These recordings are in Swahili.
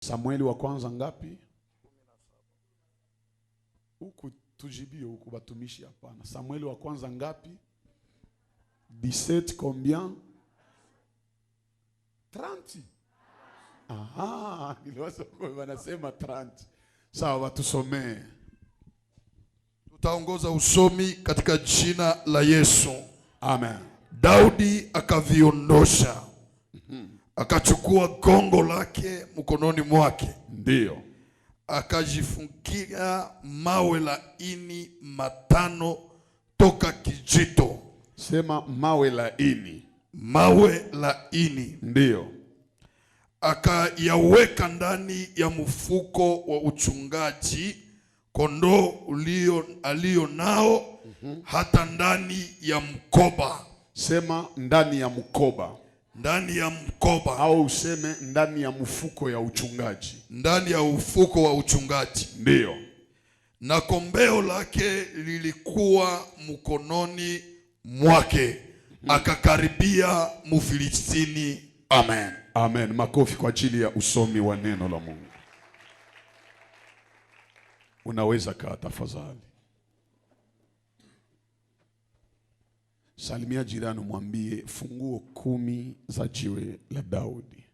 Samueli wa kwanza ngapi? Huku tujibie huku batumishi hapana. Samueli wa kwanza ngapi? 17 combien? 30. Aha, niliwaza kwa wanasema 30. Sawa, watusomee. Tutaongoza usomi katika jina la Yesu. Amen. Daudi akaviondosha. Akachukua gongo lake mkononi mwake. Ndio. Akajifungia mawe laini matano toka kijito. Sema mawe laini. Mawe laini. Ndio. Akayaweka ndani ya mfuko wa uchungaji kondoo alio nao, hata ndani ya mkoba. Sema ndani ya mkoba. Ndani ya mkoba. Au useme ndani ya mfuko ya uchungaji. Ndani ya mfuko wa uchungaji. Ndio. Na kombeo lake lilikuwa mkononi mwake. Akakaribia Mfilistini. Amen. Amen. Makofi kwa ajili ya usomi wa neno la Mungu. Unaweza kaa tafadhali. Salimia jirani, mwambie funguo 10 za jiwe la Daudi.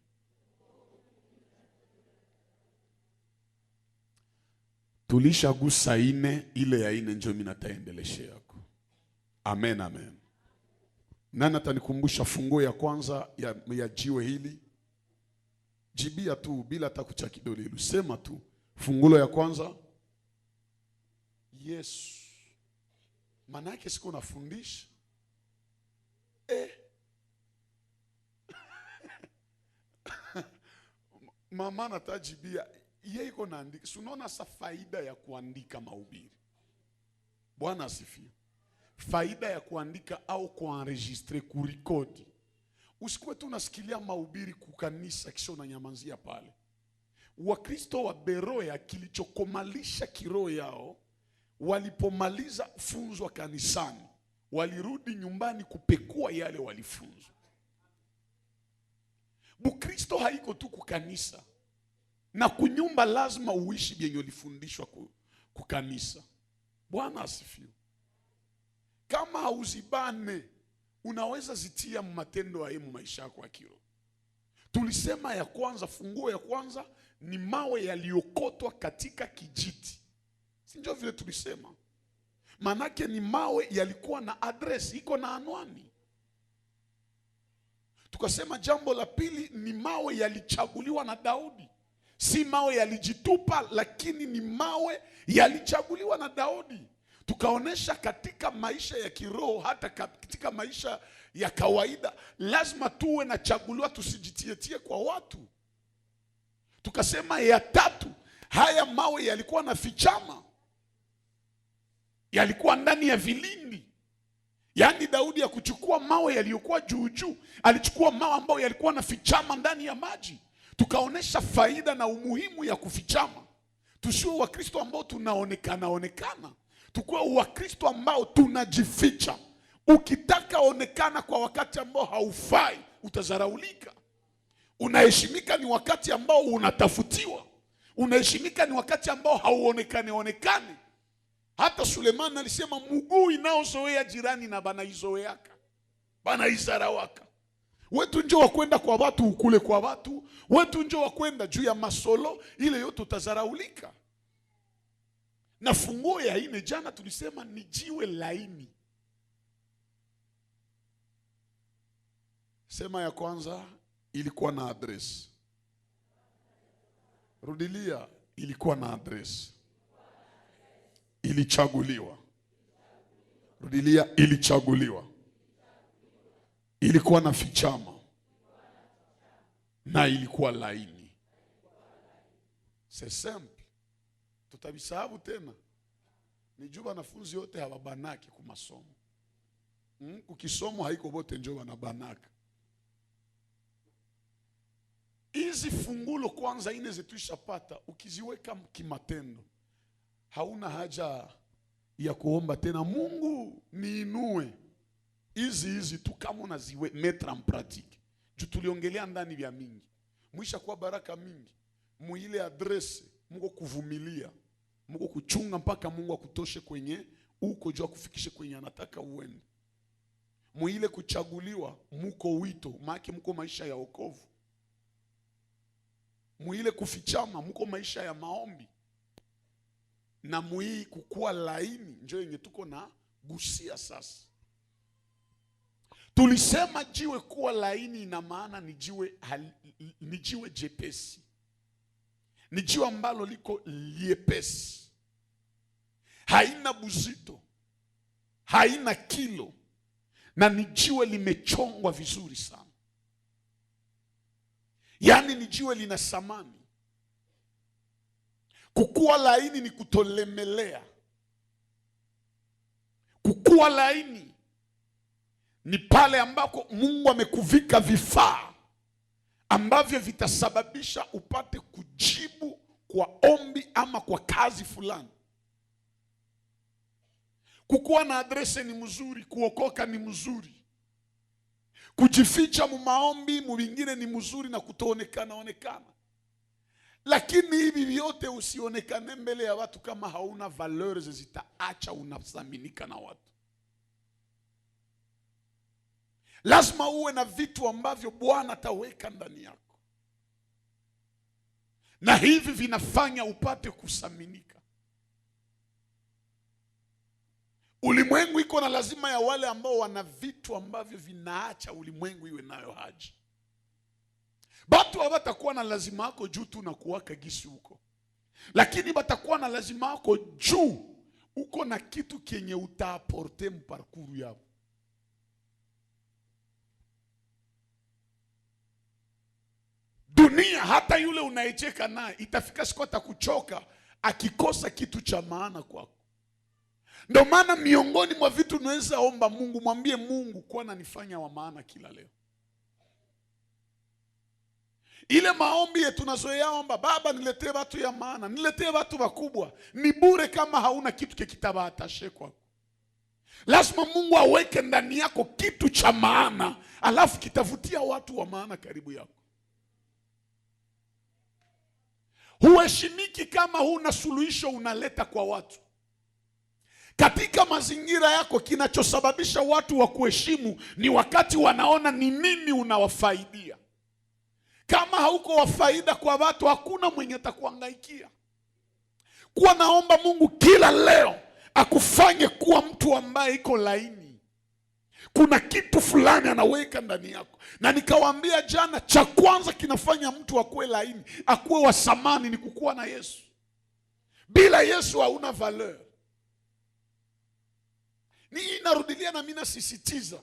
Tulishagusa 4, ile ya 4 ndio mimi nataendelesha yako. Amen, amen. Nani atanikumbusha funguo ya kwanza ya jiwe hili? Jibia tu bila hata kucha kidole hilo. Sema tu. Funguo ya kwanza. Yesu. Maana yake siko nafundisha. Mama natajibia. Yeye iko naandika. Unaona sa faida ya kuandika mahubiri. Bwana asifiwe. Faida ya kuandika au kuenregistrer, kurekodi. Usikuwe tu unasikilia mahubiri kukanisa kisha unanyamanzia pale. Wakristo wa Beroya kilichokomalisha kiroho yao, walipomaliza funzwa kanisani, walirudi nyumbani kupekua yale walifunzwa. Bukristo haiko tu kukanisa. Na kunyumba lazima uishi byenye ulifundishwa kukanisa. Bwana asifiwe. Kama hauzibane, unaweza zitia matendo ya maisha yako ya kiroho. Tulisema ya kwanza, funguo ya kwanza ni mawe yaliokotwa katika kijiti. Si ndio vile tulisema? Manake ni mawe yalikuwa na address, iko na anwani. Tukasema jambo la pili ni mawe yalichaguliwa na Daudi. Si mawe yalijitupa, lakini ni mawe yalichaguliwa na Daudi. Tukaonesha katika maisha ya kiroho, hata katika maisha ya kawaida, lazima tuwe na chaguliwa, tusijitietie kwa watu. Tukasema ya tatu, haya mawe yalikuwa na fichama, yalikuwa ndani ya vilindi. Yaani Daudi ya kuchukua mawe yaliyokuwa juu juu, alichukua mawe ambayo yalikuwa na fichama ndani ya maji. Tukaonesha faida na umuhimu ya kufichama. Tusiwe Wakristo ambao tunaonekana. Tukue Wakristo ambao tunajificha. Ukitaka onekana kwa wakati ambao haufai, utazaraulika. Unaheshimika ni wakati ambao unatafutiwa. Unaheshimika ni wakati ambao hauonekani. Hata Sulemani alisema mguu inaozoea jirani na banaizoeaka, banaizarawaka. Wetu njo wakwenda kwa watu, ukule kwa watu. Wetu njo wakwenda juu ya masolo, ile yote utazaraulika. Na funguo ya 4 jana tulisema ni jiwe laini. Sema ya kwanza ilikuwa na address. Rudilia, ilikuwa na address. Ilichaguliwa. Rudilia, ilichaguliwa. Ilikuwa na fichama. Na ilikuwa laini. C'est simple. Tutabisahabu tena. Nijua wanafunzi wote hawabanaki kwa masomo. Ukisomo haiko bote njoo wanabanaka. Hizi fungulo kwanza 4 zetuishapata, ukiziweka kimatendo, hauna haja ya kuomba tena Mungu niinue. Hizi tu kama unaziwe mettre en pratique. Juu tuliongelea ndani vya mingi. Mwisha kwa baraka mingi. muile adrese, Mungu kuvumilia, Mungu kuchunga mpaka Mungu akutoshe kwenye uko jua kufikishe kwenye anataka uende. Muile kuchaguliwa, muko wito, maana muko maisha ya wokovu. Muile kufichama, muko maisha ya maombi. Na muii kukua laini, njoo yenye tuko na gusia sasa. Tulisema jiwe kuwa laini ina maana ni jiwe jepesi. Ni jiwe ambalo liko liepesi. Haina buzito. Haina kilo. Na ni jiwe limechongwa vizuri sana. Yaani ni jiwe lina samani. Kukua laini ni kutolemelea. Kukua laini ni pale ambako Mungu amekuvika vifaa ambavyo vitasababisha upate kujibu kwa ombi ama kwa kazi fulani. Kukuwa na adrese ni mzuri, kuokoka ni mzuri. Kujificha mu maombi mu vingine ni mzuri na kutoonekana. Lakini hivi vyote usionekane mbele ya watu kama hauna valeurs zitaacha unasaminika na watu. Lazima uwe na vitu ambavyo Bwana ataweka ndani yako. Na hivi vinafanya upate kusaminika. Ulimwengu iko na lazima ya wale ambao wana vitu ambavyo vinaacha ulimwengu iwe nayo haja. Batu hawatakuwa na lazima yako juu tu na kuwaka gisi huko. Lakini batakuwa na lazima yako juu uko na kitu kenye utaaporte mparkuru yao. Dunia hata yule unaicheka naye itafika siku atakuchoka akikosa kitu cha maana kwako. Ndio maana miongoni mwa vitu unaweza omba Mungu, mwambie Mungu kwa nanifanya wa maana kila leo. Ile maombi yetu tunazoea omba, Baba niletee watu ya maana, niletee watu wakubwa, ni bure kama hauna kitu kitabahatashe kwako. Lazima Mungu aweke ndani yako kitu cha maana, alafu kitavutia watu wa maana karibu yako. Huheshimiki kama huna suluhisho unaleta kwa watu. Katika mazingira yako kinachosababisha watu wa kuheshimu ni wakati wanaona ni nini unawafaidia. Kama hauko wa faida kwa watu, hakuna mwenye atakuhangaikia. Kuwa naomba Mungu kila leo akufanye kuwa mtu ambaye iko laini. Kuna kitu fulani anaweka ndani yako. Na nikawaambia jana, cha kwanza kinafanya mtu akuwe laini, akuwe wa samani ni kukuwa na Yesu. Bila Yesu hauna valeur. Ni inarudilia na mimi nasisitiza.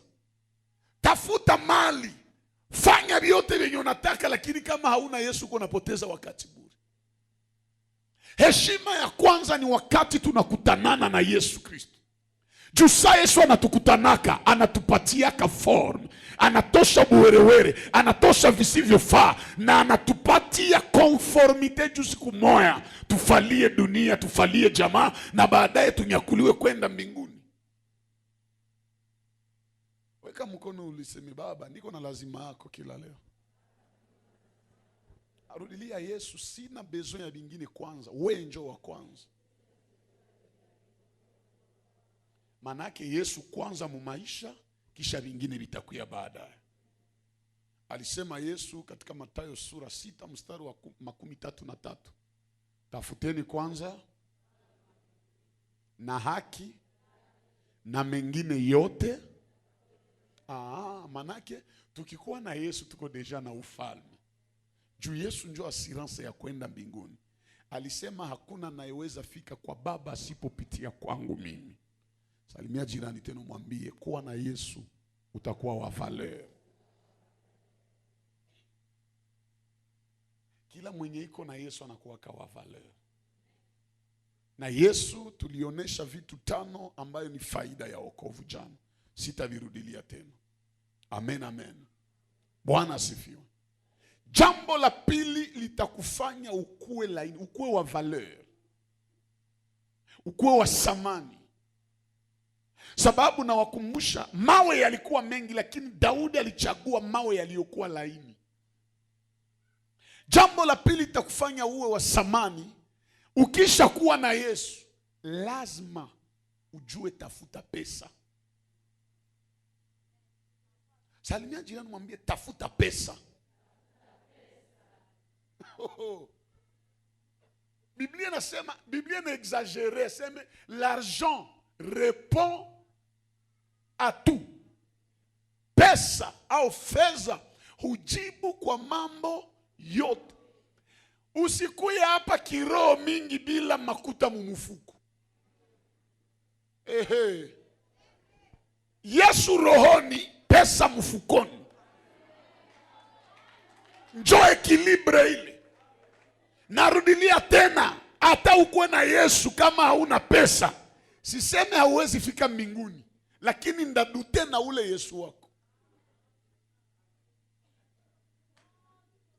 Tafuta mali. Fanya vyote vyenye unataka, lakini kama hauna Yesu uko unapoteza wakati bure. Heshima ya kwanza ni wakati tunakutanana na Yesu Kristo. Juu saa Yesu anatukutanaka, anatupatiaka form, anatosha buwerewere, anatosha visivyofaa, na anatupatia conformite juu siku moja tufalie dunia, tufalie jamaa, na baadaye tunyakuliwe kwenda mbinguni. Weka mkono uliseme, Baba niko na lazima yako kila leo. Arudilia Yesu, sina besoin ya vingine kwanza, wewe njoo wa kwanza. Manake Yesu kwanza mu maisha, kisha vingine vitakuya baadaye. Alisema Yesu katika Mathayo sura 6 mstari wa 33, tafuteni kwanza na haki na mengine yote. Manake tukikuwa na Yesu tuko deja na ufalme. Juu Yesu ndio assurance ya kwenda mbinguni. Alisema hakuna anayeweza fika kwa Baba asipopitia kwangu mimi. Salimia jirani tena mwambie, kuwa na Yesu utakuwa wa valeur. Kila mwenye iko na Yesu anakuwa wa valeur. Na Yesu tulionyesha vitu 5 ambayo ni faida ya wokovu jana. Sitavirudilia tena. Amen, amen. Bwana asifiwe. Jambo la pili litakufanya ukue laini, ukue wa valeur, ukue wa samani. Sababu na wakumbusha, mawe yalikuwa mengi, lakini Daudi alichagua mawe yaliyokuwa laini. Jambo la pili litakufanya uwe wa samani, ukisha kuwa na Yesu, lazima ujue tafuta pesa. Salimia jirani, mwambie tafuta pesa. Biblia nasema, Biblia na exagere, sema l'argent répond à tout. Pesa au fedha hujibu kwa mambo yote. Usikuye hapa kiroho mingi bila makuta mumufuko. Yesu rohoni, pesa mfukoni. Njoo ekilibre ile. Narudilia tena, hata ukuwe na Yesu kama hauna pesa, siseme hauwezi fika mbinguni, lakini ndadute na ule Yesu wako.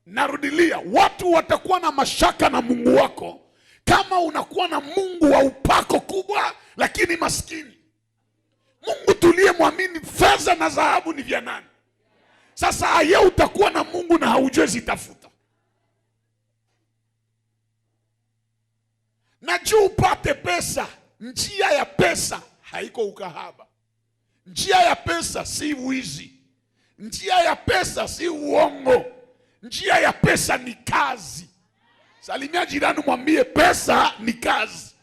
Narudilia, watu watakuwa na mashaka na Mungu wako kama unakuwa na Mungu wa upako kubwa lakini maskini. Mungu tuliye mwamini, fedha na dhahabu ni vya nani? Sasa aye utakuwa na Mungu na haujue zitafuta. Na juu upate pesa, njia ya pesa haiko ukahaba. Njia ya pesa si wizi. Njia ya pesa si uongo. Njia ya pesa ni kazi. Salimia jirani, mwambie pesa ni kazi.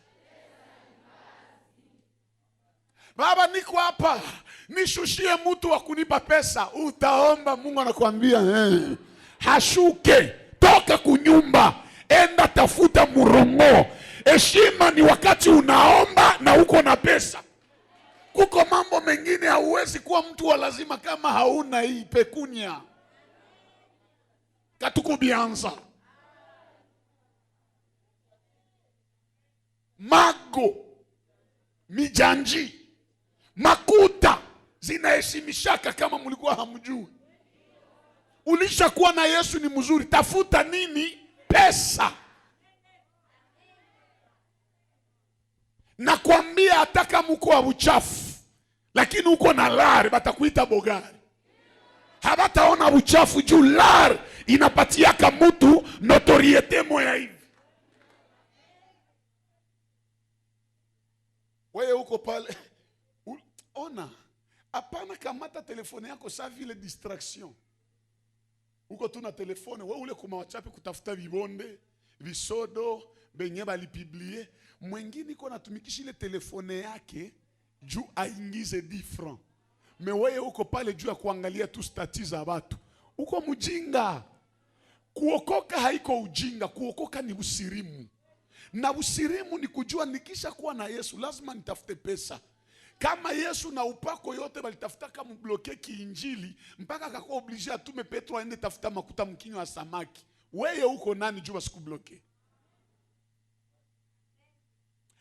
Baba, niko hapa, nishushie mtu wa kunipa pesa. Utaomba, Mungu anakuambia hashuke, toka kunyumba, enda tafuta murongo. Heshima ni wakati unaomba na uko na pesa. Kuko mambo mengine hauwezi kuwa mtu wa lazima kama hauna hii pekunia. Katukubianza mago, mijanji, makuta zinaheshimishaka kama mlikuwa hamjui. Ulishakuwa na Yesu ni mzuri, tafuta nini? Pesa. Nakwambia hata kama uko wa uchafu lakini uko na lari, batakuita bogari. Habataona uchafu juu lari inapatiaka mtu notoriete moya hivi. Wewe uko pale, ona, hapana kamata telefone yako sa vile distraction. Uko tu na telefone, wewe ule kuma WhatsApp kutafuta vibonde, visodo, benye balipiblie. Mwengine iko natumikisha ile telefone yake juu aingize 10 francs. Wewe uko pale juu ya kuangalia tu stati za watu. Uko mjinga. Kuokoka haiko ujinga, kuokoka ni usirimu. Na usirimu ni kujua nikisha kuwa na Yesu lazima nitafute pesa. Kama Yesu na upako yote balitafuta kama mbloke kiinjili mpaka akakuwa obligé atume Petro aende tafuta makuta mkinyo wa samaki. Wewe uko nani juu basikubloke?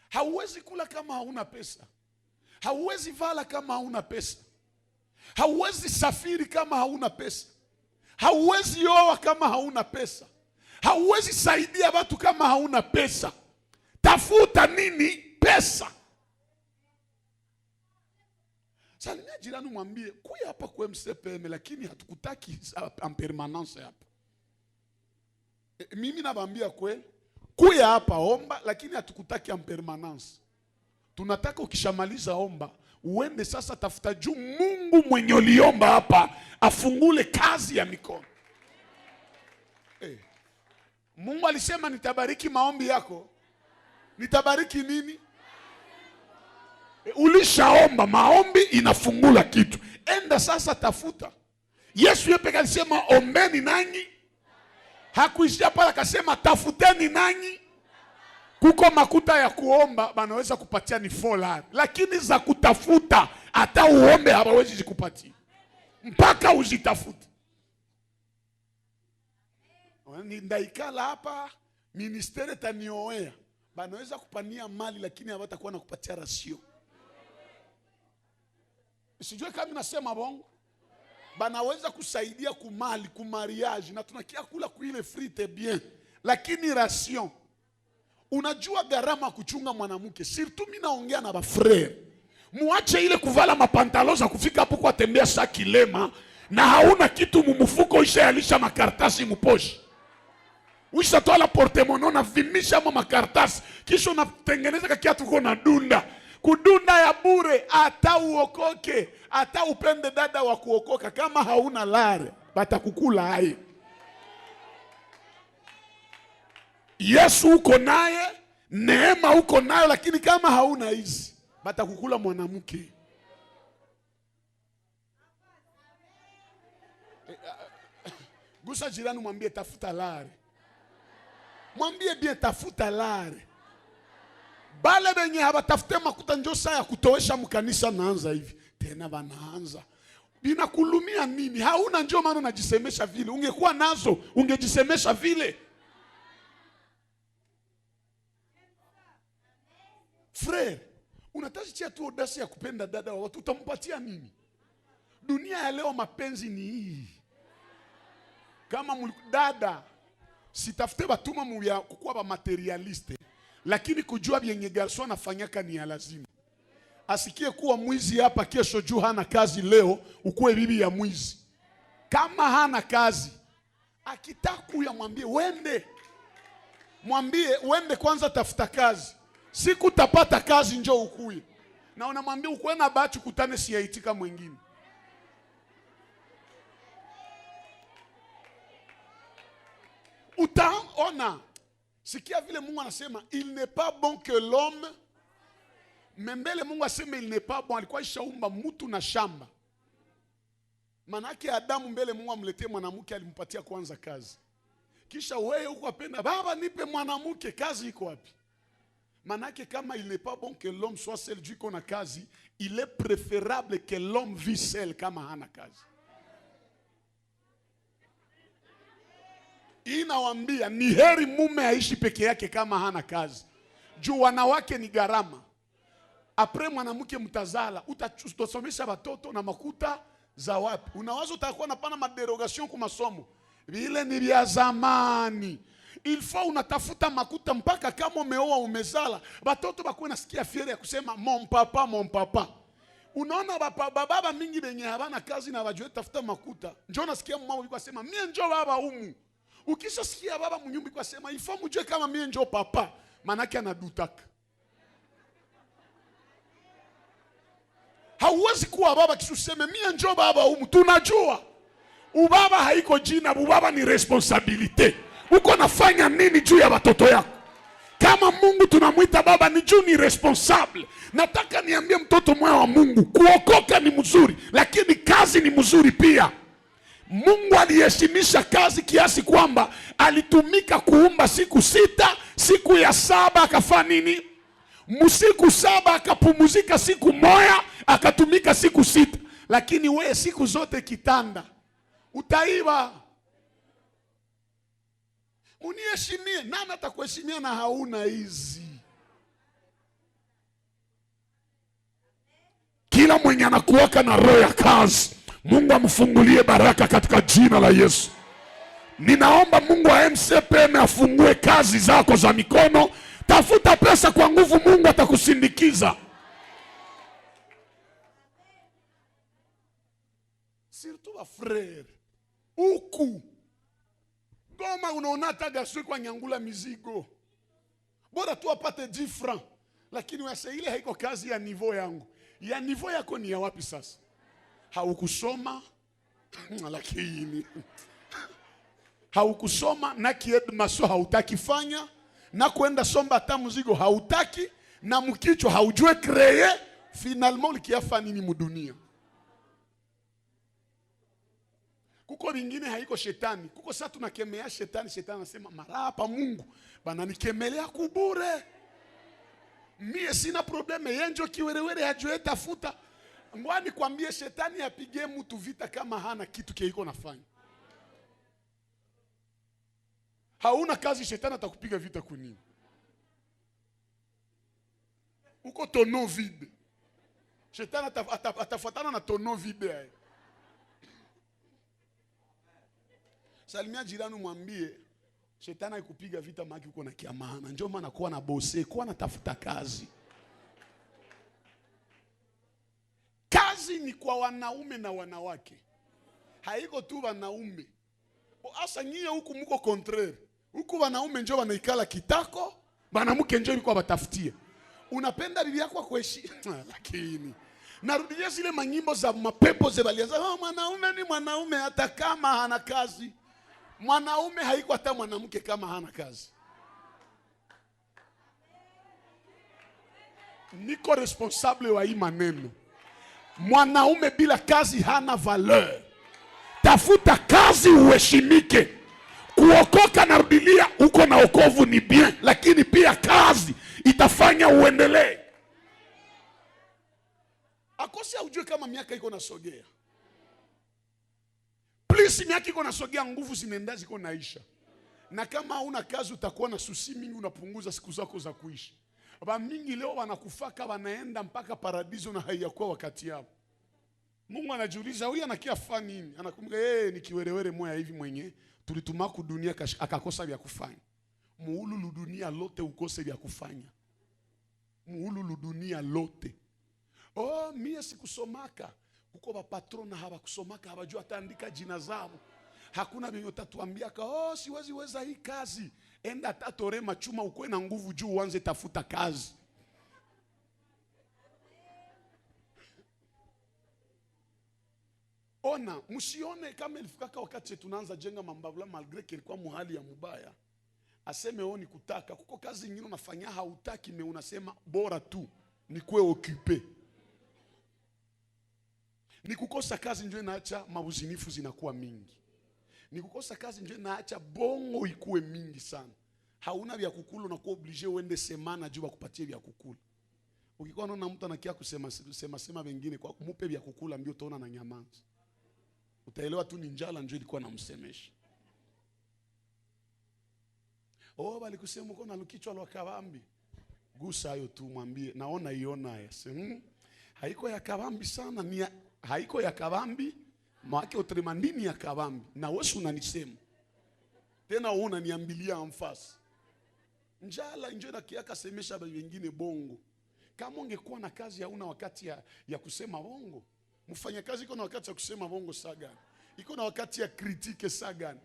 Hauwezi kula kama hauna pesa. Hauwezi vala kama hauna pesa. Hauwezi safiri kama hauna pesa. Hauwezi oa kama hauna pesa. Hauwezi saidia watu kama hauna pesa. Tafuta nini? Pesa. Salimia jirani, mwambie kuya hapa kwa MCPM lakini hatukutaki en permanence hapa. Mimi nawaambia kweli, kuya hapa omba lakini hatukutaki en permanence. Tunataka ukishamaliza omba uende sasa tafuta juu Mungu mwenye uliomba hapa afungule kazi ya mikono. Mungu alisema nitabariki maombi yako. Nitabariki nini? Ulishaomba, maombi inafungula kitu. Enda sasa tafuta. Yesu yeye pekee alisema ombeni nanyi. Hakuishia pale, akasema tafuteni nanyi. Kuko makuta ya kuomba banaweza kupatia ni $4, lakini za kutafuta hata uombe hawawezi zikupatia mpaka uzitafute. Ndaikala hapa ministeri tanioea, banaweza kupania mali lakini hawatakuwa na kupatia rasio. Sijui kama nasema bongo. Banaweza kusaidia kumali, kumariage na tunakia kula kuile frite bien, lakini rasio. Unajua gharama kuchunga mwanamke. Surtout mimi naongea na ba frère. Muache ile kuvala mapantalo za kufika hapo kwa tembea saa kilema na hauna kitu mumufuko, isha yalisha makaratasi muposhi. Ushatoa la portemone na vimisha ama makaratasi, kisha unatengeneza kakiatu uko na dunda. Kudunda ya bure, hata uokoke, hata upende dada wa kuokoka, kama hauna lare batakukula hai. Yesu uko naye, neema uko nayo, lakini kama hauna hizi batakukula mwanamke. Gusa jirani mwambie tafuta lare. Mwambie bien tafuta lare. Bale benye habatafute makuta njo saa ya kutowesha mkanisa naanza hivi. Tena banaanza. Binakulumia nini? Hauna njo maana unajisemesha vile. Ungekuwa nazo, ungejisemesha vile. Frère, unatajitia tu odasi ya kupenda dada wa watu, utampatia nini? Dunia ya leo mapenzi ni hii. Kama dada, sitafute batuma muya kukua ba materialiste, lakini kujua vyenye garso anafanyaka ni ya lazima. Asikie kuwa mwizi hapa kesho juu hana kazi leo, ukuwe bibi ya mwizi. Kama hana kazi, akitaku ya mwambie wende. Mwambie wende kwanza tafuta kazi. Siku utapata kazi njoo ukuye. Na unamwambia ukuwe na bahati kutane siyaitika mwingine. Utaona. Sikia vile Mungu anasema il n'est pas bon que l'homme. Mbele Mungu asema il n'est pas bon, alikuwa ishaumba mtu na shamba. Manake Adamu mbele Mungu amletee mwanamke alimpatia kwanza kazi. Kisha wewe uko apenda baba nipe mwanamke, kazi iko wapi? Manake kama il n'est pas bon que l'homme soit seul juu kona kazi, il est préférable que l'homme vit seul kama hana kazi. Inawambia ni heri mume aishi peke yake kama hana kazi. Juu wanawake ni gharama. Apre mwanamke mtazala, utasomesha watoto na makuta za wapi? Unawaza utakuwa napana maderogation kwa masomo. Vile ni vya zamani. Il faut unatafuta makuta mpaka kama umeoa umezala. Watoto bakuwe nasikia fiere ya kusema mon papa, mon papa. Unaona baba mingi benye habana kazi na wajue tafuta makuta. Njoo nasikia mama yuko asema mie njoo baba umu. Ukisha sikia baba mnyumbi kwa sema il faut mjue kama mie njoo papa. Manake anadutaka. Hauwezi kuwa baba kisha useme mie njoo baba umu. Tunajua. Ubaba haiko jina, ubaba ni responsabilite. Uko nafanya nini juu ya watoto yako? Kama Mungu tunamuita baba ni juu ni responsable. Nataka niambie mtoto moyo wa Mungu, kuokoka ni mzuri, lakini kazi ni mzuri pia. Mungu aliheshimisha kazi kiasi kwamba alitumika kuumba siku 6, siku ya 7 akafanya nini? Msiku 7 akapumzika siku 1, akatumika siku 6. Lakini wewe siku zote kitanda utaiba. Uniheshimie, nani atakuheshimia na hauna hizi? Kila mwenye anakuwaka na roho ya kazi, Mungu amfungulie baraka katika jina la Yesu. Ninaomba Mungu wa MCPM afungue kazi zako za mikono. Tafuta pesa kwa nguvu, Mungu atakusindikiza. Surtout wa frère. Uku Goma unaona taga sui kwa nyangula mizigo. Bora tu apate 10 francs. Lakini wase ile haiko kazi ya niveau yangu. Ya niveau yako ni ya wapi sasa? Haukusoma. Lakini haukusoma na kied maso hautaki fanya, na kwenda somba hata mzigo hautaki, na mkichwa haujue kreye, finalement likiafa nini mudunia? Kuko vingine haiko shetani. Kuko sasa tunakemea shetani, shetani anasema mara hapa Mungu bananikemelea kubure. Mie sina probleme, yenjo kiwerewere hajue tafuta. Ngwani kwambie shetani apige mtu vita kama hana kitu kile nafanya. Hauna kazi, shetani atakupiga vita kunini? Uko tono vide. Shetani atafuatana na tono vide. Salimia jirani mwambie shetani haikupiga vita maki uko na kiamana. Njoo maana kuwa na bose, kuwa na tafuta kazi. Kazi ni kwa wanaume na wanawake. Haiko tu wanaume. Asa nyie huku mko contraire. Huku wanaume njoo wanaikala kitako, mwanamke njoo yuko batafutia. Unapenda bibi yako kuishi lakini narudia zile manyimbo za mapepo zebalianza, mwanaume ni mwanaume hata kama hana kazi. Mwanaume haiko hata mwanamke kama hana kazi. Niko responsable wa hii maneno. Mwanaume bila kazi hana valeur. Tafuta kazi uheshimike. Kuokoka na rudilia uko na wokovu ni bien, lakini pia kazi itafanya uendelee. Akose ujue kama miaka iko nasogea. Please, miaka iko nasogea, nguvu zinaenda ziko naisha. Na kama huna kazi utakuwa na susi mingi, unapunguza siku zako za kuishi. Ba mingi leo wanakufaka wanaenda mpaka paradiso na haiyakuwa wakati yao. Mungu anajiuliza huyu anakia fanya nini? Anakumbuka ni kiwerewere moya hivi mwenye tulituma ku dunia akakosa vya kufanya. Muulu dunia lote ukose vya kufanya. Muulu dunia lote. Mie sikusomaka. Kuko ba patrona hawakusomaka, hawajua ataandika jina zao. Hakuna vyenye utatuambiaka, siwezi weza hii kazi. Enda tatore machuma ukwe na nguvu juu uanze tafuta kazi. Ona, msione kama ilifika wakati tunaanza jenga mambavula malgré kilikuwa muhali ya mubaya. Aseme ni kutaka. Kuko kazi nyingine unafanya hautaki, me unasema bora tu nikuwe occupé. Ni kukosa kazi ndio inaacha mabuzinifu zinakuwa mingi. Ni kukosa kazi ndio inaacha bongo ikuwe mingi sana. Hauna vya kukula unakuwa obligé uende semana juu bakupatie vya kukula. Ukikuwa unaona mtu anakia kusema wengine kwa mupe vya kukula mbio utaona na nyamanza. Utaelewa tu ni njala ndio ilikuwa namsemesha. Bali kusema uko na lukichwa lwa kavambi. Gusa hayo tu mwambie naona iona haya. Haiko ya kavambi sana, ni haiko ya kavambi, maana utrema ndini ya kavambi. Na wewe unanisema. Tena unaniambilia amfasi. Njala njoo na kiaka semesha wengine bongo. Kama ungekuwa na kazi hauna wakati ya kusema bongo. Mfanya kazi iko na wakati ya kusema bongo saa gani? Iko na wakati ya kritike saa gani?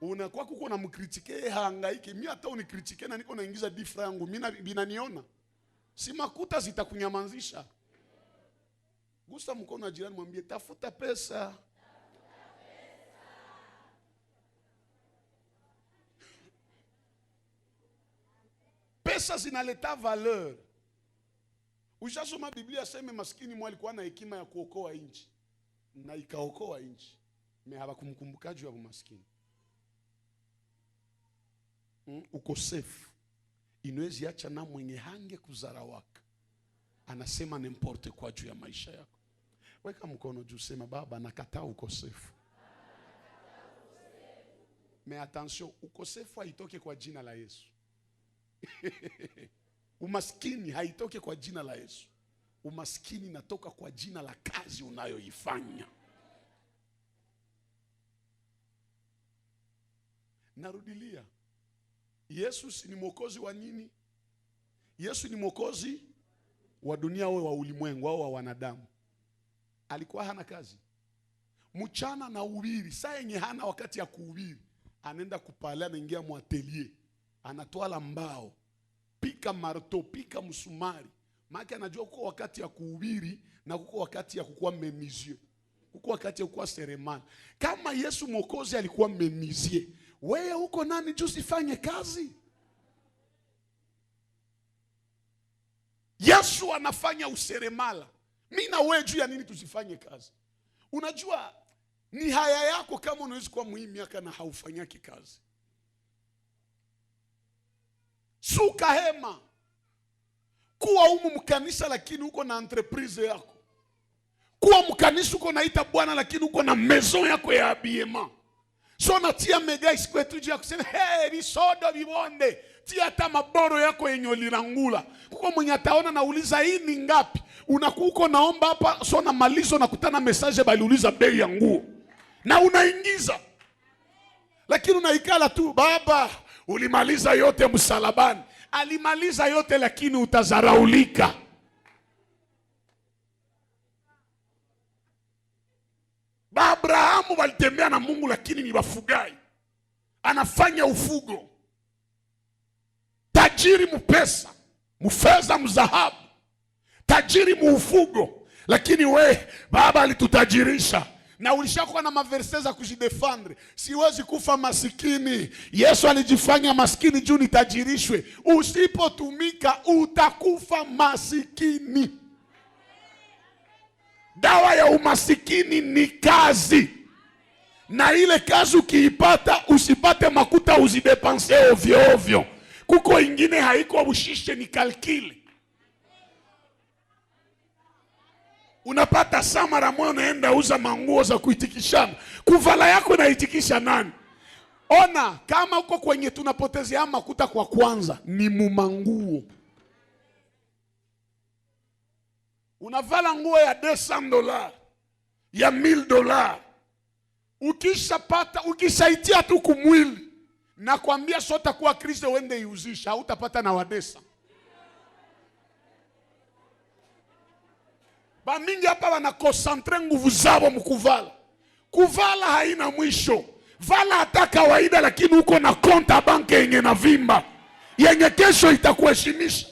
Unakuwa kuko na mkritike hangaike. Mimi hata unikritike na niko naingiza difra yangu, mimi binaniona. Si makuta zitakunyamanzisha. Gusa mkono wa jirani mwambie tafuta pesa. Pesa zinaleta valeur. Ushasoma Biblia sema maskini mwa alikuwa na hekima ya kuokoa nchi. Na ikaokoa nchi. Me hawakumkumbuka juu ya maskini. Ukosefu inawezi acha na mwenye hange kuzarawaka. Anasema n'importe kwa juu ya maisha yako. Weka mkono juu, sema baba nakataa ukosefu. Mais attention, ukosefu haitoke kwa jina la Yesu. Umaskini haitoke kwa jina la Yesu. Umaskini natoka kwa jina la kazi unayoifanya. Narudilia. Yesu ni mwokozi wa nini? Yesu ni mwokozi wa dunia au wa ulimwengu au wa wanadamu. Alikuwa hana kazi. Mchana na uhubiri, saa yenye hana wakati ya kuhubiri, anaenda kupala, anaingia mwatelier, anatoa la mbao, pika marto, pika msumari. Maana anajua kuko wakati ya kuhubiri na kuko wakati ya kukuwa menuisier. Kuko wakati ya kukuwa seremala. Kama Yesu mwokozi alikuwa menuisier, wewe uko nani juu usifanye kazi? Yesu anafanya useremala. Mimi na wewe juu ya nini tusifanye kazi? Unajua ni haya yako kama unaweza kuwa muhimu miaka na haufanyaki kazi. Suka hema. Kuwa humu mkanisa lakini uko na entreprise yako. Kuwa mkanisa uko naita Bwana lakini uko na maison yako ya habillement. So natia mega isikwetu juu ya kusema bisodo bibonde. Tia hata maboro yako yenye ulirangula. Kuko mwenye ataona nauliza hii ni ngapi? Unakuko naomba hapa, so na malizo nakutana message baliuliza bei ya nguo. Na unaingiza. Lakini unaikala tu, baba ulimaliza yote msalabani. Alimaliza yote lakini utazaraulika. Abrahamu walitembea na Mungu lakini ni wafugai. Anafanya ufugo. tajiri mpesa, mfedha, mzahabu, tajiri muufugo, lakini we baba alitutajirisha. Na ulishakuwa na maverse za kujidefendre. Siwezi kufa masikini. Yesu alijifanya masikini juu nitajirishwe. Usipotumika utakufa masikini. Dawa ya umasikini ni kazi. Na ile kazi ukiipata, usipate makuta uzidepanse ovyo ovyo. Kuko ingine haiko ushishe, ni kalkili. Unapata saa mara moja unaenda uza manguo za kuitikishana. Kuvala yako naitikisha nani? Ona kama uko kwenye tunapotezea makuta kwa kwanza ni mumanguo. Unavala nguo ya $200, ya $1000. Ukishaitia tu kumwili, na kuambia sota kuwa Kristo wende iuzisha, hautapata na wadesa. Ba mingi hapa wana concentre nguvu zao mkuvala. Kuvala haina mwisho. Vala hata kawaida, lakini uko na konta banki yenye na vimba, yenye kesho itakuheshimisha.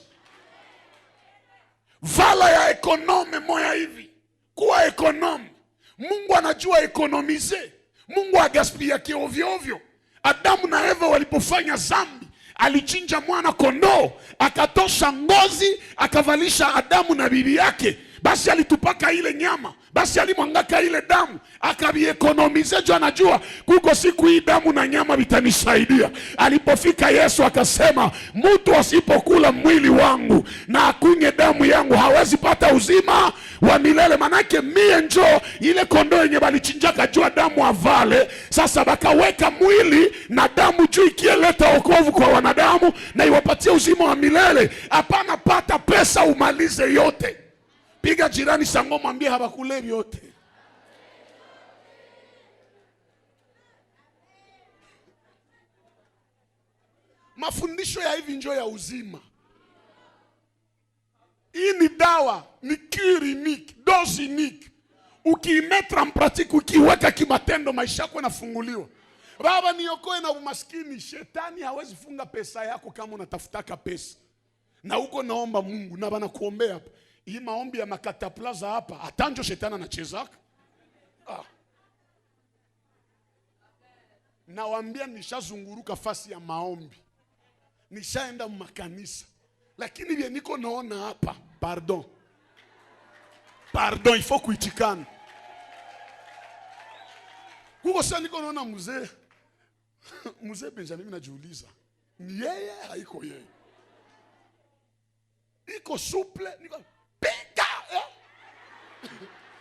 Vala ya ekonome moya hivi. Kuwa ekonome. Mungu anajua ekonomize. Mungu agaspia kiovyo ovyo. Adamu na Eva walipofanya zambi, alichinja mwana kondoo, akatosha ngozi, akavalisha Adamu na bibi yake. Basi alitupaka ile nyama, basi alimwangaka ile damu, akabiekonomize juu anajua kuko siku hii damu na nyama vitanisaidia. Alipofika Yesu akasema, mtu asipokula mwili wangu na akunywe damu yangu hawezi pata uzima wa milele. Manake mie njo ile kondoo yenye balichinjaka jua damu avale. Sasa bakaweka mwili na damu juu ikieleta wokovu kwa wanadamu na iwapatie uzima wa milele. Hapana pata pesa umalize yote. Piga jirani sango mwambie habakulevi yote. Mafundisho ya hivi njo ya uzima. Hii ni dawa, ni cure unique, dose unique. Ukiimetra mpratiki, ukiweka kimatendo, maisha yako yanafunguliwa. Baba niokoe na umaskini. Shetani hawezi funga pesa yako kama unatafutaka pesa. Na uko naomba Mungu na bana kuombea hapa. Hii maombi ya makataplaza hapa, atanjo shetani anachezaka. Nawaambia nishazunguruka fasi ya maombi. Nishaenda makanisa. Lakini vile niko naona hapa, pardon, ifo kuitikana. Kuko sasa niko naona mzee Benjamin najiuliza, ni yeye haiko yeye? Iko suple, niko pika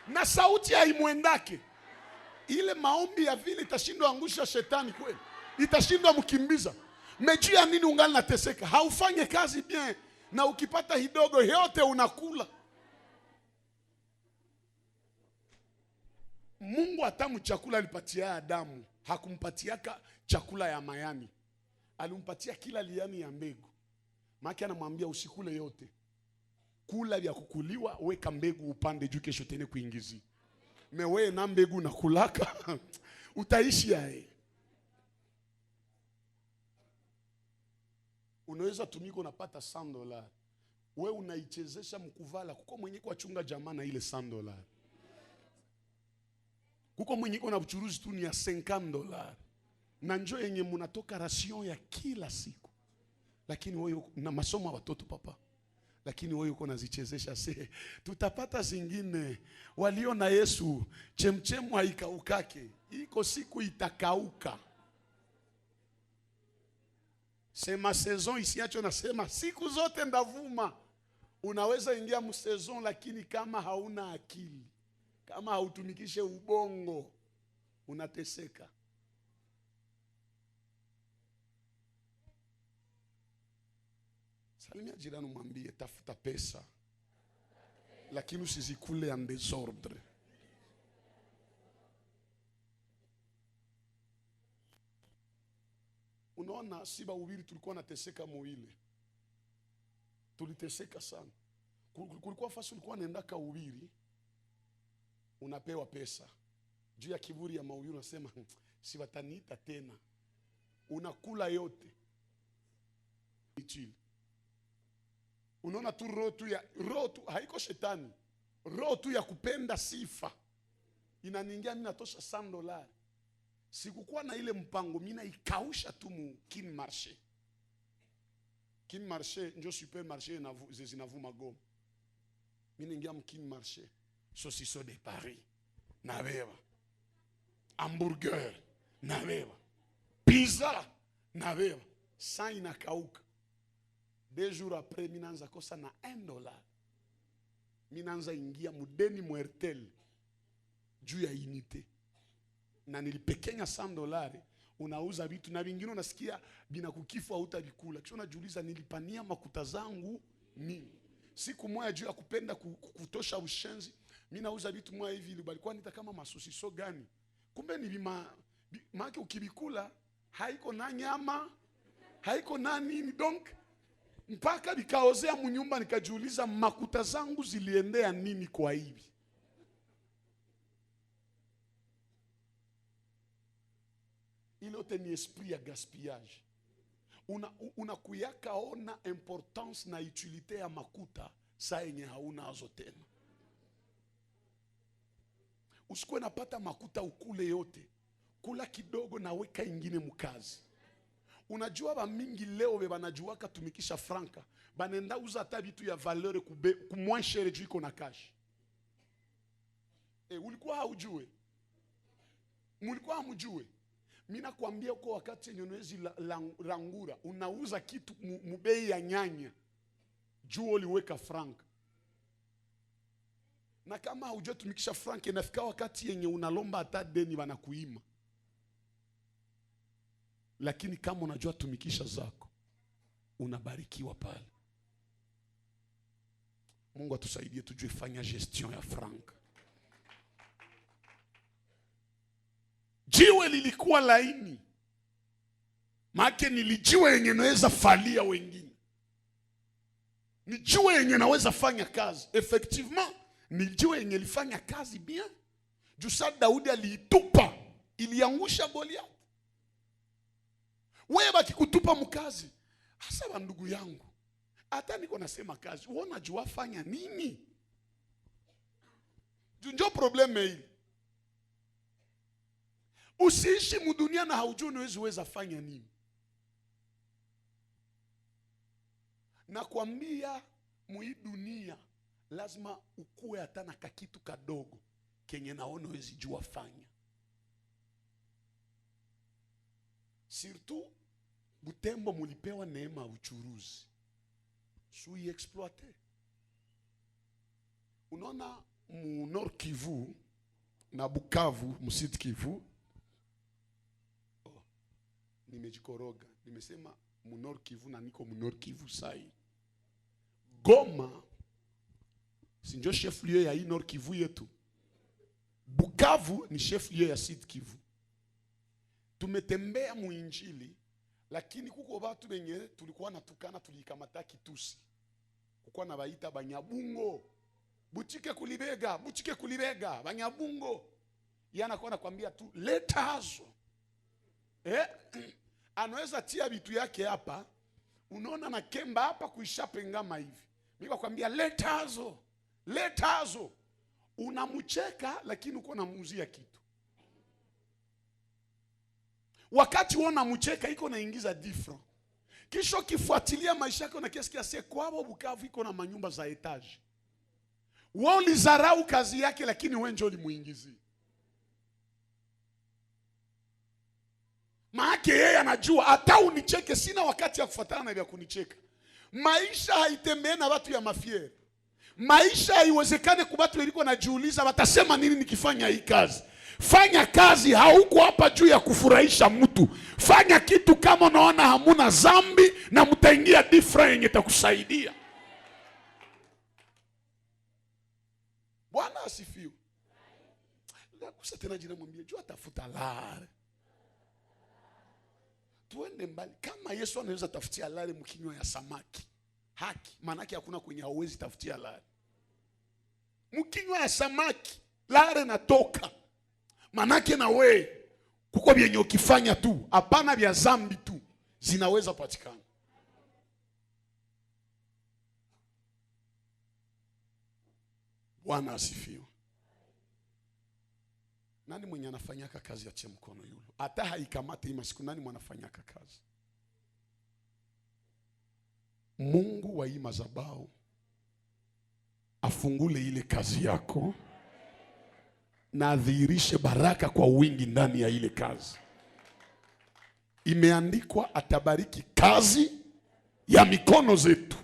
na sauti haimwendake. Ile maombi ya vile itashindwa angusha shetani kweli? Itashindwa mkimbiza? Meji ya nini ungali nateseka? Haufanye kazi bien, na ukipata hidogo yote unakula. Mungu atamu chakula alipatia Adamu, hakumpatiaka chakula ya mayani. Alimpatia kila liani ya mbegu. Maki anamwambia usikule yote. Kula vya kukuliwa, weka mbegu upande juu kesho tena kuingizi. Mewe na mbegu na kulaka utaishi yae. Unaweza tumiko unapata $100. We unaichezesha mkuvala. Kuko mwenye kwa chunga jamaa na ile $100. Kuko mwenye kwa na uchuruzi tu ni ya $50. Na njoo yenye munatoka ration ya kila siku. Lakini wewe na masomo ya watoto papa. Lakini wewe uko nazichezesha se. Tutapata zingine. Walio na Yesu chemchemu haikaukake. Iko siku itakauka. Sema saison isiacho nasema siku zote ndavuma. Unaweza ingia msaison, lakini kama hauna akili, kama hautumikishe ubongo, unateseka. Salimia jirani mwambie tafuta pesa, lakini usizikule en désordre. Unaona siba ubiri tulikuwa nateseka muile. Tuliteseka sana. Kulikuwa fasi ulikuwa naendaka ubiri, unapewa pesa. Juu ya kiburi ya maubiri unasema si wataniita tena. Unakula yote. Ichili. Unaona tu roho tu haiko shetani. Roho tu ya kupenda sifa inaniingia, mimi natosha $100. Sikukuwa na ile mpango, mimi naikausha tu mu Kin Marché. Kin Marché ndio supermarché na zinavuma Goma. Mimi ningia mu Kin Marché, saucisson de Paris nabeba, hamburger nabeba, pizza nabeba, saa inakauka. 2 jours après mimi naanza kosa na $1. Mimi naanza ingia mudeni muertel juu ya unité. Na nilipekenya $100, unauza vitu na vingine unasikia binakukifu au utavikula. Kisha unajiuliza nilipania makuta zangu nini? Siku moja juu ya kupenda kutosha ushenzi, mimi nauza vitu moja hivi balikuwa nita kama masosiso gani. Kumbe ni maana ukibikula haiko na nyama, haiko na nini. Donc mpaka nikaozea mnyumba, nikajiuliza makuta zangu ziliendea nini kwa hivi. Ile yote ni esprit ya gaspillage. Unakuyaka ona importance na utilité ya makuta saa yenye hauna azo tena. Usikuwe napata makuta ukule yote, kula kidogo na weka ingine mukazi. Unajua ba mingi leo be banajuaka tumikisha franka, banenda uza hata vitu ya valeur ku moins cher juu iko na cash. Ulikuwa haujue? Mulikuwa hamjue? Mimi nakwambia uko wakati yenye unawezi rangura, unauza kitu mubei ya nyanya juu uliweka franka. Na kama haujue tumikisha franka, inafika wakati yenye unalomba hata deni wanakuima. Lakini kama unajua tumikisha zako, unabarikiwa pale. Mungu atusaidie tujue fanya gestion ya franka. Jiwe lilikuwa laini, maana nilijiwe yenye naweza falia wengine. Ni jiwe yenye naweza fanya kazi. Effectivement, ni jiwe yenye lifanya kazi bien. Jusa Daudi aliitupa, iliangusha Goliath. Wewe bakikutupa mkazi, hasa ndugu yangu, hata niko nasema kazi, wewe unajua fanya nini? Ndio probleme hii. Usiishi mudunia na haujui unaweza fanya nini. Nakwambia mui dunia lazima ukue hata na kakitu kadogo kenye naona unaweza jua fanya. Surtout Butembo mulipewa neema uchuruzi. Sui exploiter. Unaona mu Nord Kivu na Bukavu, mu Sud Kivu. Nimejikoroga. Nimesema mu Nord Kivu na niko mu Nord Kivu sai. Goma sinjo chef lieu ya Nord Kivu yetu. Bukavu ni chef lieu ya Sud Kivu. Tumetembea mu injili, lakini kuko watu wenye tulikuwa natukana, tulikamata kitusi. Kuko na baita Banyabungo. Butike kulibega, Banyabungo. Yana kwa nakwambia tu letazo. Anaweza tia vitu yake hapa, unaona na kemba hapa kuishape ngama hivi. Mimi nakwambia letazo. Unamcheka lakini uko namuuzia kitu. Wakati uona mcheka iko naingiza different. Kisha kifuatilia maisha yako na kiasi kiasi kwao Bukavu iko na manyumba za etage. Wao ulizarau kazi yake lakini wewe ndio ulimuingizi. Maana yeye anajua hata unicheke sina wakati ya kufuatana na vya kunicheka. Maisha haitembee na watu ya mafiere. Maisha haiwezekane kwa watu waliko najiuliza watasema nini nikifanya hii kazi. Fanya kazi, hauko hapa juu ya kufurahisha mtu. Fanya kitu kama unaona hamuna zambi na mtaingia different yenye itakusaidia. Bwana asifiwe. Nakusa tena jina mwambie jua tafuta lare. Tuende mbali. Kama Yesu anaweza tafutia lare mkinywa ya samaki, haki, manake hakuna kwenye hauwezi tafutia lare. Mkinywa ya samaki, lare natoka. Manake na we kuko vyenye ukifanya tu, hapana vya zambi tu, zinaweza patikana. Bwana asifiwe. Nani mwenye anafanyaka kazi ya mkono yule? Hata haikamate hii masiku, nani mwanafanyaka kazi? Mungu wa hii madhabahu afungule ile kazi yako na adhihirishe baraka kwa wingi ndani ya ile kazi. Imeandikwa atabariki kazi ya mikono zetu.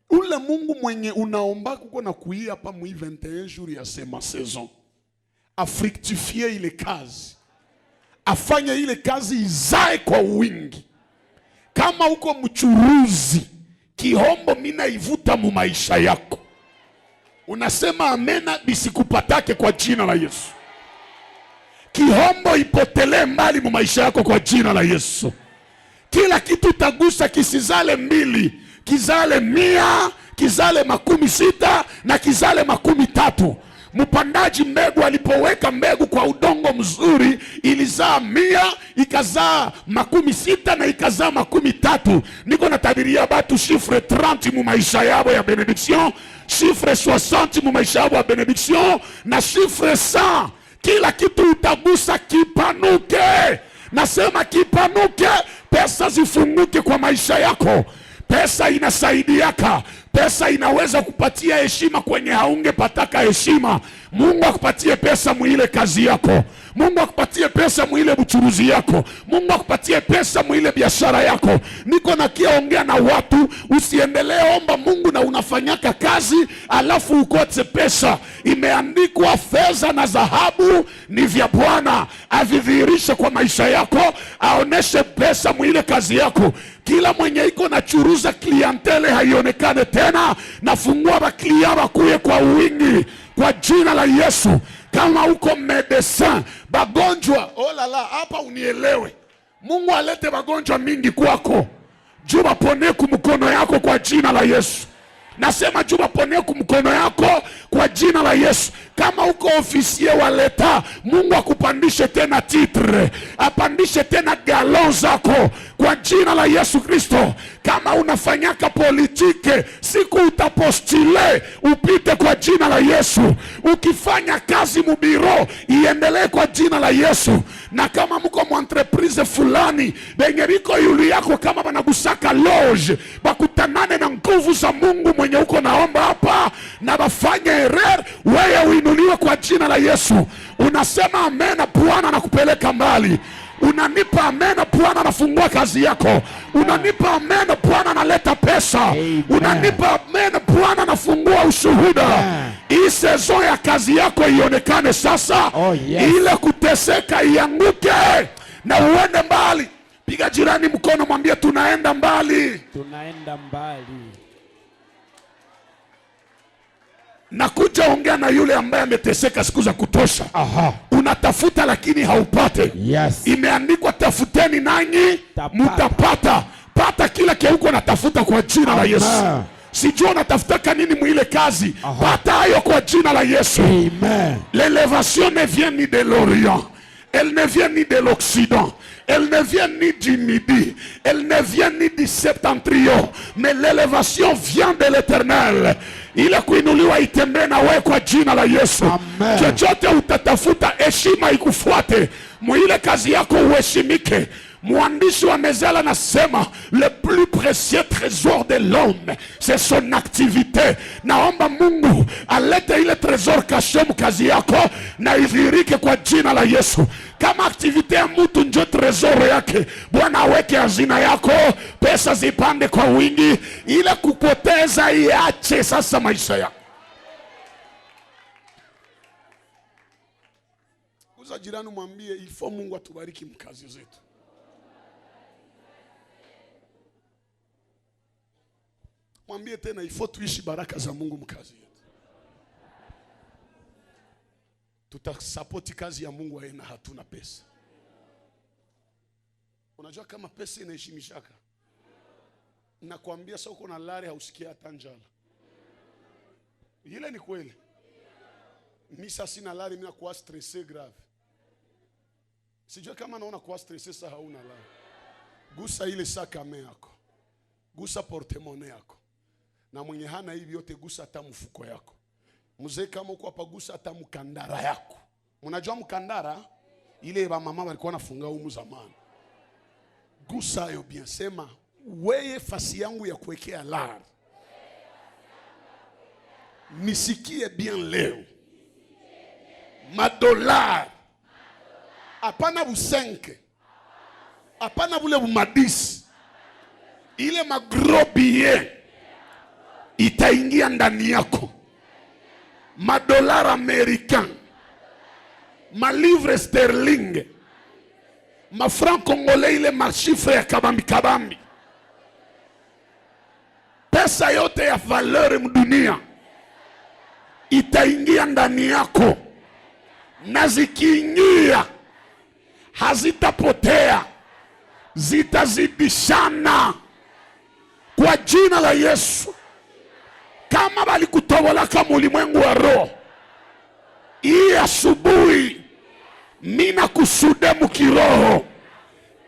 Ule Mungu mwenye unaomba kuko na kuia hapa mu 21 jours ya sema saison, afructifie ile kazi, afanye ile kazi izae kwa wingi. Kama uko mchuruzi, kihombo mina ivuta mu maisha yako, unasema amena, bisikupatake kwa jina la Yesu. Kihombo ipotelee mbali mu maisha yako kwa jina la Yesu. Kila kitu tagusa kisizale 2, kizale 100, kizale 60 na kizale 30. Mpandaji mbegu alipoweka mbegu kwa udongo mzuri, ilizaa 100, ikazaa 60 na ikazaa 30. Niko natabiria batu chiffre 30 mu maisha yabo ya benediction, chiffre 60 mu maisha yabo ya benediction, na chiffre 100. Kila kitu utagusa kipanuke. Nasema kipanuke, pesa zifunguke kwa maisha yako. Pesa inasaidiaka. Pesa inaweza kupatia heshima kwenye haungepataka heshima. Mungu akupatie pesa muile kazi yako. Mungu akupatie pesa muile buchuruzi yako. Mungu akupatie pesa muile biashara yako. Niko nakiongea na watu, usiendelee omba Mungu na unafanyaka kazi alafu ukote pesa. Imeandikwa fedha na dhahabu ni vya Bwana, avidhihirishe kwa maisha yako, aoneshe pesa muile kazi yako. Kila mwenye iko na churuza klientele haionekane tena, nafungua baklia bakuye kwa wingi kwa jina la Yesu. Kama uko medecin, bagonjwa, oh la la, hapa unielewe. Mungu alete bagonjwa mingi kwako. Juba pone kumkono yako kwa jina la Yesu. Nasema juba pone kumkono yako kwa jina la Yesu. Kama uko ofisie wa leta, Mungu akupandishe tena titre, apandishe tena galon zako kwa jina la Yesu Kristo. Kama unafanyaka politike, siku utapostile upite kwa jina la Yesu. Ukifanya kazi mubiro, iendelee kwa jina la Yesu. Na kama mko mwentreprise fulani, benye biko yuli yako kama banagusaka loge, bakutanane na nguvu za Mungu mwenye uko naomba hapa, na bafanye erreur, wewe uinuliwe kwa jina la Yesu. Unasema amena, Bwana anakupeleka mbali. Unanipa amena, Bwana anafungua kazi yako. Unanipa amena, Bwana analeta pesa. Unanipa amena, Bwana anafungua ushuhuda. Hii season ya kazi yako ionekane sasa. Ile kuteseka ianguke na uende mbali. Piga jirani mkono, mwambie tunaenda mbali. Tunaenda mbali. Nakuja ongea na yule ambaye ameteseka siku za kutosha. Unatafuta lakini haupate. Yes. Imeandikwa tafuteni nanyi mutapata. Pata kila keuko natafuta kwa jina la Yesu. Sijua unatafutaka nini mwile kazi. Pata hayo kwa jina la Yesu. Amen. L'élévation ne vient ni de l'Orient. Elle ne vient ni de l'Occident. Elle ne vient ni du Midi. Elle ne vient ni du Septentrion. Mais l'élévation vient de l'Éternel. Ile kuinuliwa itembee na wewe kwa jina la Yesu. Chochote utatafuta, heshima ikufuate. Mwile kazi yako uheshimike. Mwandishi wa Mezela nasema le plus précieux trésor de l'homme c'est son activité. Naomba Mungu alete ile trésor caché mkazi yako na idhirike kwa jina la Yesu. Kama activité ya mtu ndio trésor yake, Bwana aweke hazina yako, pesa zipande kwa wingi, ile kupoteza iache sasa maisha yako. Uza jirani mwambie ifo Mungu atubariki mkazi zetu. Mwambie tena ifo tuishi baraka za Mungu mkazi yetu. Tutasapoti kazi ya Mungu haina hatuna pesa. Unajua kama pesa inaheshimishaka. Nakwambia sasa uko na lari hausikia hata njala. Ile ni kweli. Mimi sasa sina lari, mimi nakuwa stressé grave. Sijua kama naona kuwa stressé sasa hauna lari. Gusa ile sakame yako. Gusa portemone yako. Na mwenye hana hivi yote gusa hata mfuko yako. Mzee kama uko apagusa hata mkandara yako. Mnajua mkandara? Ile ba mama walikuwa nafunga humu zamani. Gusa yo bien, sema weye fasi yangu ya kuwekea lar. Nisikie bien leo. Madolar. Hapana busenke. Hapana bule bumadisi. Ile magrobiye itaingia ndani yako. Madolar americain, malivre sterling, mafranc congolais, ile machifre ya kabambi kabambi, pesa yote ya valeur mdunia itaingia ndani yako, na zikiingia hazitapotea, zitazidishana kwa jina la Yesu. Kama balikutobola kama ulimwengu wa roho, hii asubuhi mina kusude mukiroho,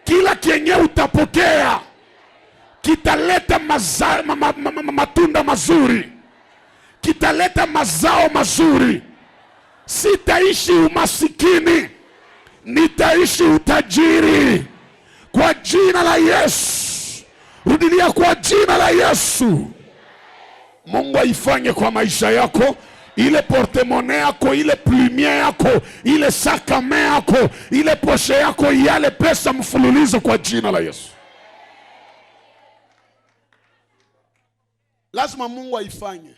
kila kenye utapokea kitaleta matunda mazuri, kitaleta mazao mazuri. Sitaishi umasikini, nitaishi utajiri kwa jina la Yesu. Rudilia, kwa jina la Yesu. Mungu aifanye kwa maisha yako, ile portemone yako, ile plumier yako, ile sakame yako, ile poshe yako, yale pesa mfululizo kwa jina la Yesu. Lazima Mungu aifanye.